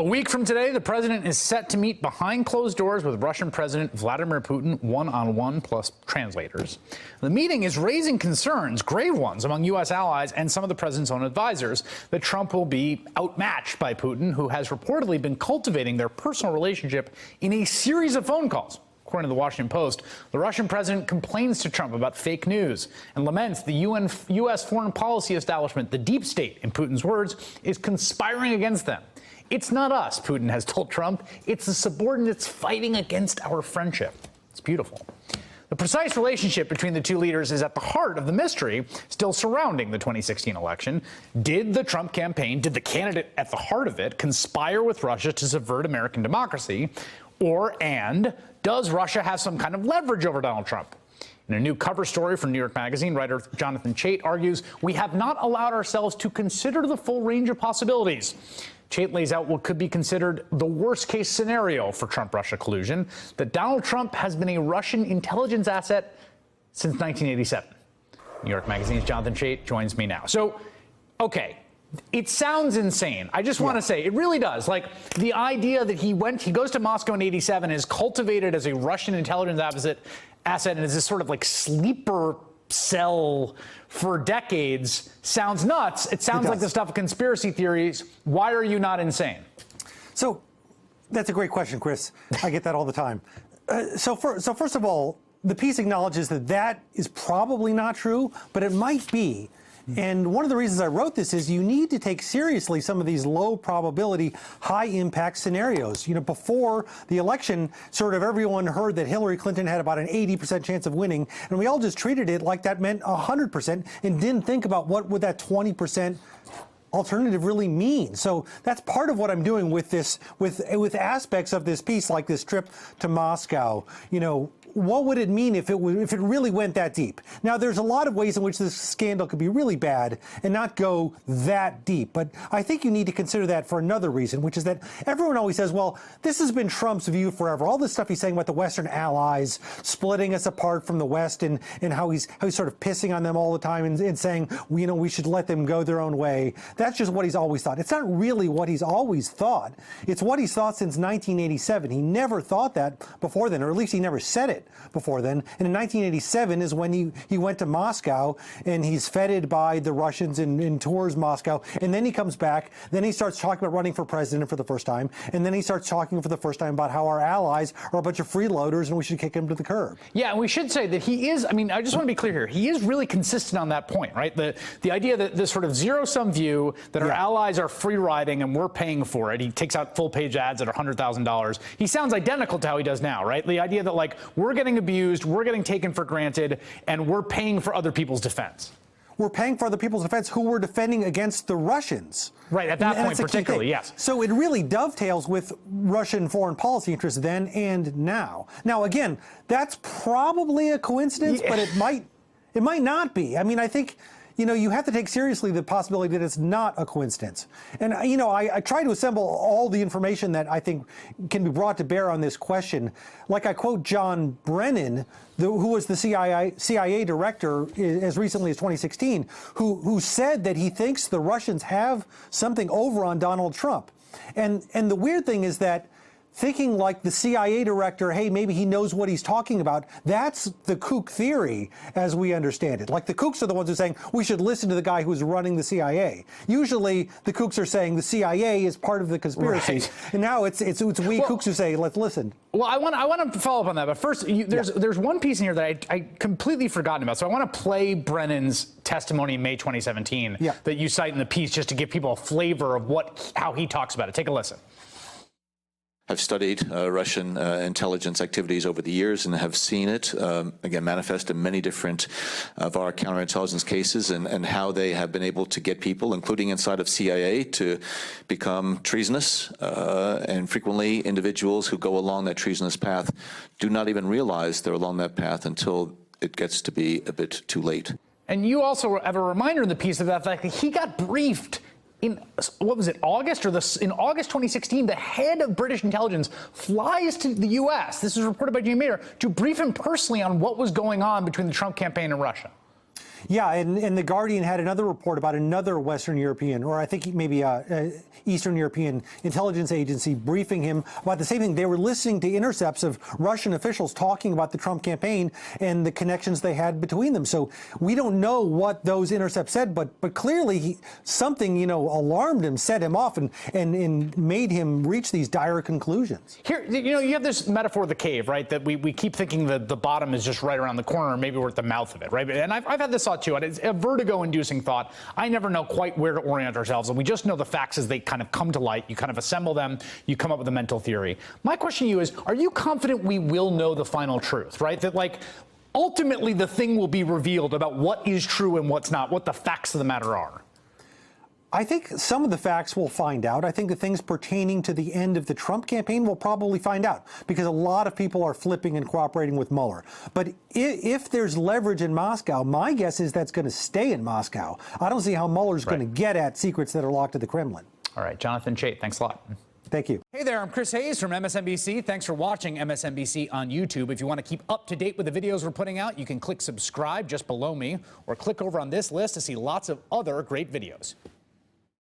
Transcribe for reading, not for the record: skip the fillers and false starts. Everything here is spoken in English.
A week from today, the president is set to meet behind closed doors with Russian President Vladimir Putin, one-on-one plus translators. The meeting is raising concerns, grave ones, among U.S. allies and some of the president's own advisors, that Trump will be outmatched by Putin, who has reportedly been cultivating their personal relationship in a series of phone calls. According to the Washington Post, the Russian president complains to Trump about fake news and laments the U.S. foreign policy establishment, the deep state, in Putin's words, is conspiring against them. It's not us, Putin has told Trump. It's the subordinates fighting against our friendship. It's beautiful. The precise relationship between the two leaders is at the heart of the mystery still surrounding the 2016 election. Did the Trump campaign, did the candidate at the heart of it conspire with Russia to subvert American democracy? And does Russia have some kind of leverage over Donald Trump? In a new cover story from New York Magazine, writer Jonathan Chait argues we have not allowed ourselves to consider the full range of possibilities. Chait lays out what could be considered the worst-case scenario for Trump-Russia collusion, that Donald Trump has been a Russian intelligence asset since 1987. New York Magazine's Jonathan Chait joins me now. So, okay, it sounds insane. I just want to say, it really does. Like, the idea that he goes to Moscow in 87, is cultivated as a Russian intelligence asset and is this sort of like sleeper cell for decades sounds nuts. It sounds like the stuff of conspiracy theories. Why are you not insane? So that's a great question, Chris. I get that all the time. So first of all, the piece acknowledges that that is probably not true, but it might be. And one of the reasons I wrote this is you need to take seriously some of these low probability, high impact scenarios. You know, before the election, sort of everyone heard that Hillary Clinton had about an 80% chance of winning, and we all just treated it like that meant 100% and didn't think about what would that 20% alternative really mean. So that's part of what I'm doing with this, with aspects of this piece, like this trip to Moscow. You know, what would it mean if it really went that deep? Now, there's a lot of ways in which this scandal could be really bad and not go that deep. But I think you need to consider that for another reason, which is that everyone always says, well, this has been Trump's view forever. All this stuff he's saying about the Western allies splitting us apart from the West and how he's sort of pissing on them all the time and saying, you know, we should let them go their own way. That's just what he's always thought. It's not really what he's always thought. It's what he's thought since 1987. He never thought that before then, or at least he never said it before then. And in 1987 is when he went to Moscow and he's feted by the Russians and tours Moscow. And then he comes back. Then he starts talking about running for president for the first time. And then he starts talking for the first time about how our allies are a bunch of freeloaders and we should kick him to the curb. Yeah, and we should say that he is, I mean, I just want to be clear here. He is really consistent on that point, right? The idea that this sort of zero-sum view that our allies are free riding and we're paying for it. He takes out full page ads at $100,000. He sounds identical to how he does now, right? The idea that, like, we're getting abused, we're getting taken for granted, and we're paying for other people's defense. We're paying for other people's defense who were defending against the Russians. Right, at that point particularly, yes. So it really dovetails with Russian foreign policy interests then and now. Now, again, that's probably a coincidence, but it might not be. I mean, I think, you know, you have to take seriously the possibility that it's not a coincidence. And, you know, I try to assemble all the information that I think can be brought to bear on this question. Like I quote John Brennan, who was the CIA director as recently as 2016, who said that he thinks the Russians have something over on Donald Trump. And the weird thing is that thinking like the CIA director, hey, maybe he knows what he's talking about, that's the kook theory as we understand it. Like the kooks are the ones who are saying we should listen to the guy who's running the CIA. Usually the kooks are saying the CIA is part of the conspiracy. Right. And now it's we kooks who say, let's listen. Well, I want to follow up on that, but first, there's one piece in here that I completely forgotten about. So I want to play Brennan's testimony in May 2017 that you cite in the piece just to give people a flavor of how he talks about it. Take a listen. I've studied Russian intelligence activities over the years and have seen it, again, manifest in many different of our counterintelligence cases and how they have been able to get people, including inside of CIA, to become treasonous. And frequently individuals who go along that treasonous path do not even realize they're along that path until it gets to be a bit too late. And you also have a reminder in the piece of that fact that he got briefed in, what was it, August? In August 2016, the head of British intelligence flies to the U.S., this is reported by Jimmy Mayer, to brief him personally on what was going on between the Trump campaign and Russia. Yeah, and The Guardian had another report about another Western European, or I think maybe Eastern European intelligence agency briefing him about the same thing. They were listening to intercepts of Russian officials talking about the Trump campaign and the connections they had between them. So we don't know what those intercepts said, but clearly something, alarmed him, set him off, and made him reach these dire conclusions. Here, you have this metaphor of the cave, right? That we keep thinking that the bottom is just right around the corner, or maybe we're at the mouth of it, right? And I've had this thought too, and it's a vertigo-inducing thought. I never know quite where to orient ourselves, and we just know the facts as they kind of come to light. You kind of assemble them, you come up with a mental theory. My question to you is, are you confident we will know the final truth, right? That, ultimately the thing will be revealed about what is true and what's not, what the facts of the matter are? I think some of the facts we'll find out. I think the things pertaining to the end of the Trump campaign we'll probably find out, because a lot of people are flipping and cooperating with Mueller. But if there's leverage in Moscow, my guess is that's going to stay in Moscow. I don't see how Mueller's going to get at secrets that are locked at the Kremlin. All right, Jonathan Chait, thanks a lot. Thank you. Hey there, I'm Chris Hayes from MSNBC. Thanks for watching MSNBC on YouTube. If you want to keep up to date with the videos we're putting out, you can click subscribe just below me, or click over on this list to see lots of other great videos.